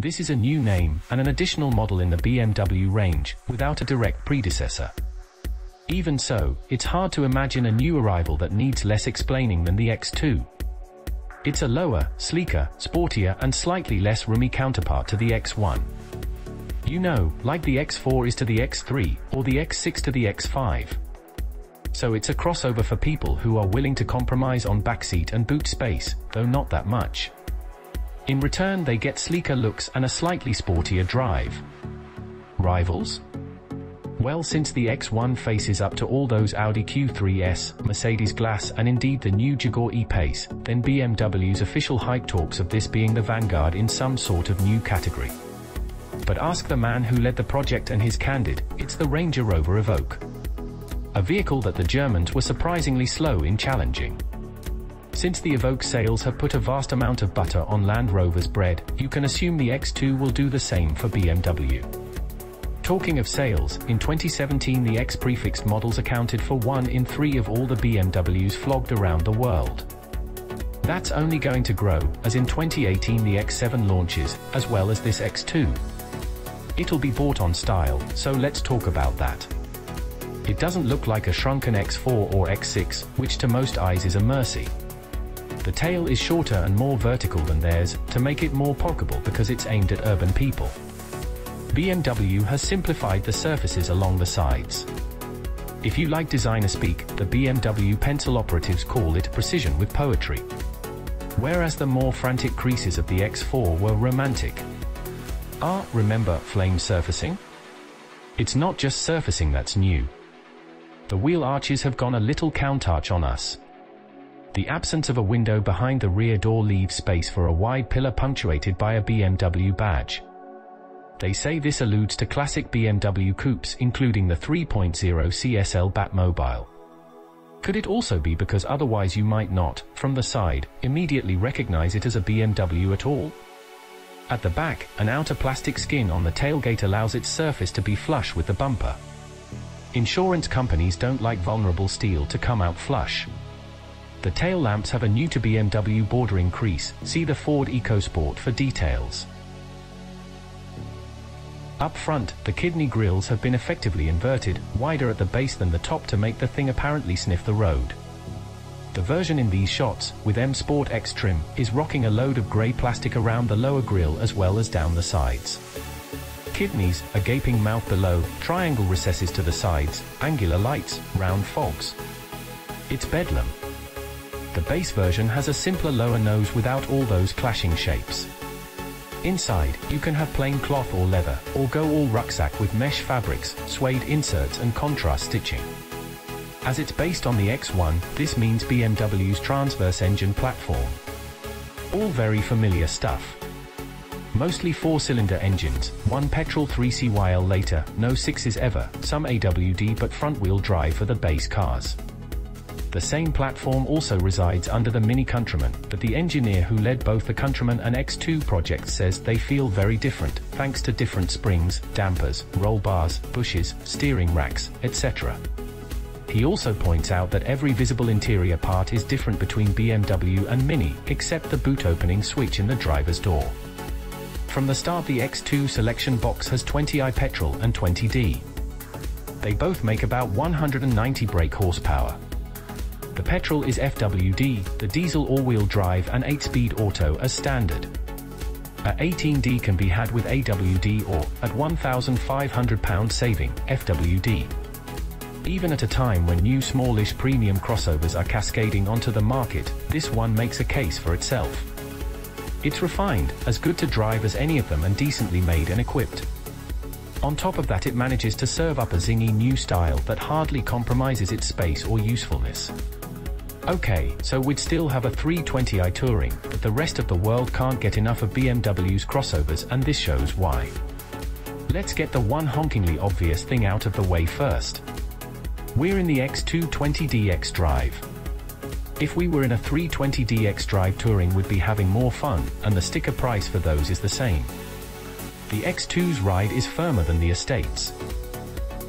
This is a new name and an additional model in the BMW range, without a direct predecessor. Even so, it's hard to imagine a new arrival that needs less explaining than the X2. It's a lower, sleeker, sportier and slightly less roomy counterpart to the X1. You know, like the X4 is to the X3, or the X6 to the X5. So it's a crossover for people who are willing to compromise on backseat and boot space, though not that much. In return they get sleeker looks and a slightly sportier drive. Rivals? Well, since the X1 faces up to all those Audi Q3s, Mercedes Glass and indeed the new Jaguar E-Pace, then BMW's official hype talks of this being the vanguard in some sort of new category. But ask the man who led the project and he's candid, it's the Range Rover Evoque. A vehicle that the Germans were surprisingly slow in challenging. Since the Evoque sales have put a vast amount of butter on Land Rover's bread, you can assume the X2 will do the same for BMW. Talking of sales, in 2017 the X prefixed models accounted for 1 in 3 of all the BMWs flogged around the world. That's only going to grow, as in 2018 the X7 launches, as well as this X2. It'll be bought on style, so let's talk about that. It doesn't look like a shrunken X4 or X6, which to most eyes is a mercy. The tail is shorter and more vertical than theirs, to make it more pocketable because it's aimed at urban people. BMW has simplified the surfaces along the sides. If you like designer speak, the BMW pencil operatives call it precision with poetry. Whereas the more frantic creases of the X4 were romantic. Remember flame surfacing? It's not just surfacing that's new. The wheel arches have gone a little countach on us. The absence of a window behind the rear door leaves space for a wide pillar punctuated by a BMW badge. They say this alludes to classic BMW coupes, including the 3.0 CSL Batmobile. Could it also be because otherwise you might not, from the side, immediately recognize it as a BMW at all? At the back, an outer plastic skin on the tailgate allows its surface to be flush with the bumper. Insurance companies don't like vulnerable steel to come out flush. The tail lamps have a new to BMW bordering crease, see the Ford EcoSport for details. Up front, the kidney grills have been effectively inverted, wider at the base than the top to make the thing apparently sniff the road. The version in these shots, with M Sport X trim, is rocking a load of grey plastic around the lower grille as well as down the sides. Kidneys, a gaping mouth below, triangle recesses to the sides, angular lights, round fogs. It's bedlam. The base version has a simpler lower nose without all those clashing shapes. Inside, you can have plain cloth or leather, or go all rucksack with mesh fabrics, suede inserts and contrast stitching. As it's based on the X1, this means BMW's transverse engine platform. All very familiar stuff. Mostly 4-cylinder engines, 1 petrol 3CYL later, no 6s ever, some AWD but front-wheel drive for the base cars. The same platform also resides under the Mini Countryman, but the engineer who led both the Countryman and X2 projects says they feel very different, thanks to different springs, dampers, roll bars, bushes, steering racks, etc. He also points out that every visible interior part is different between BMW and Mini, except the boot opening switch in the driver's door. From the start the X2 selection box has 20i petrol and 20D. They both make about 190 brake horsepower. The petrol is FWD, the diesel all-wheel drive and 8-speed auto as standard. A 18D can be had with AWD or, at £1,500 saving, FWD. Even at a time when new smallish premium crossovers are cascading onto the market, this one makes a case for itself. It's refined, as good to drive as any of them and decently made and equipped. On top of that it manages to serve up a zingy new style that hardly compromises its space or usefulness. Okay, so we'd still have a 320i Touring, but the rest of the world can't get enough of BMW's crossovers and this shows why. Let's get the one honkingly obvious thing out of the way first. We're in the X2 20DX drive. If we were in a 320DX drive Touring we'd be having more fun, and the sticker price for those is the same. The X2's ride is firmer than the Estate's.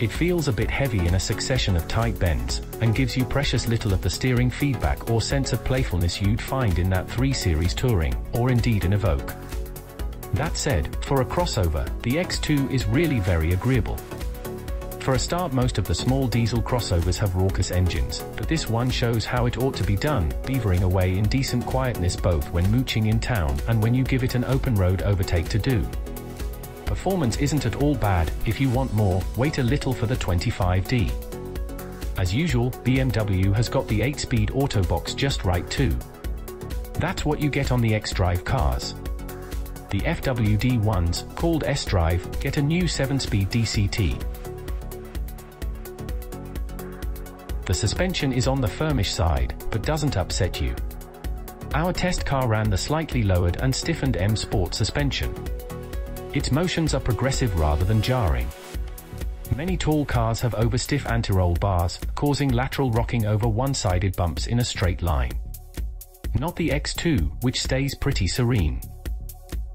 It feels a bit heavy in a succession of tight bends, and gives you precious little of the steering feedback or sense of playfulness you'd find in that 3 Series Touring, or indeed an Evoque. That said, for a crossover, the X2 is really very agreeable. For a start, most of the small diesel crossovers have raucous engines, but this one shows how it ought to be done, beavering away in decent quietness both when mooching in town and when you give it an open road overtake to do. Performance isn't at all bad. If you want more, wait a little for the 25D. As usual, BMW has got the 8-speed auto box just right too. That's what you get on the X-Drive cars. The FWD ones, called S-Drive, get a new 7-speed DCT. The suspension is on the firmish side, but doesn't upset you. Our test car ran the slightly lowered and stiffened M Sport suspension. Its motions are progressive rather than jarring. Many tall cars have overstiff anti-roll bars, causing lateral rocking over one-sided bumps in a straight line. Not the X2, which stays pretty serene.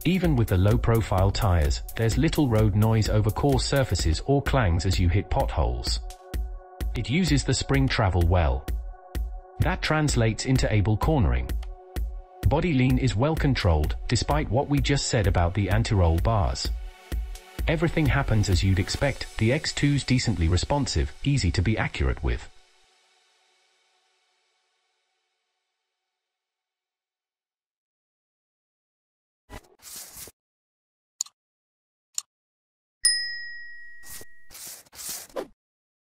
Even with the low-profile tires, there's little road noise over coarse surfaces or clangs as you hit potholes. It uses the spring travel well. That translates into able cornering. Body lean is well controlled, despite what we just said about the anti-roll bars. Everything happens as you'd expect. The X2's decently responsive, easy to be accurate with.